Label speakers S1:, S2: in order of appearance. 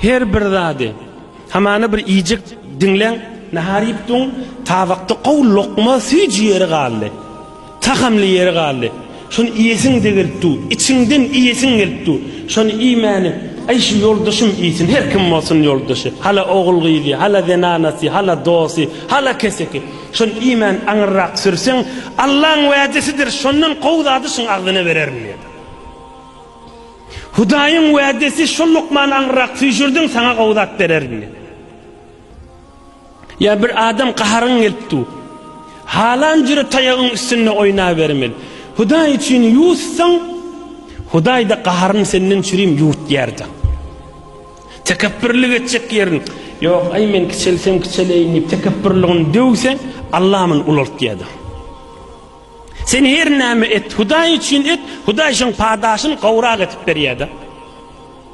S1: her bir zady hamana bir iyicik dinlen naharipdun tabakda qowl lokma hiç yeri galdy. Tahamly yeri galdy. Şonu iyesin degirtdi, içinden iyesin geldi. Şonu iýmany, ay şu yoldaşım iyisin, her kim bolsun yoldaşı. Hala oğul gyýdy, hala denanasy, hala dosy, hala keseki. Şonu iman aňyrak sürsen, Allah'ın wa'desidir. Şondan qowdady şoň agdyna berermi diýdi. Hudaýyň wa'desi şol lokmany aňyrak süýjürdüň, saňa qowdat berermi. Ya bir adam qaharyň geldi. Halan jüri taýagyň üstünde oýna bermeli. Hudaý üçin ýuwsaň, Hudaý da qaharyny senden çürim ýurt ýerde. Tekebbürlik etjek ýerin. Ýok, ay men kiçelsem kiçeleýin diýip tekebbürligini döwsen, Allah'ın ulart diýdi. Sen her näme et, Hudaý üçin et, Hudaý şoň padaşyny gowrak etip berýärdi.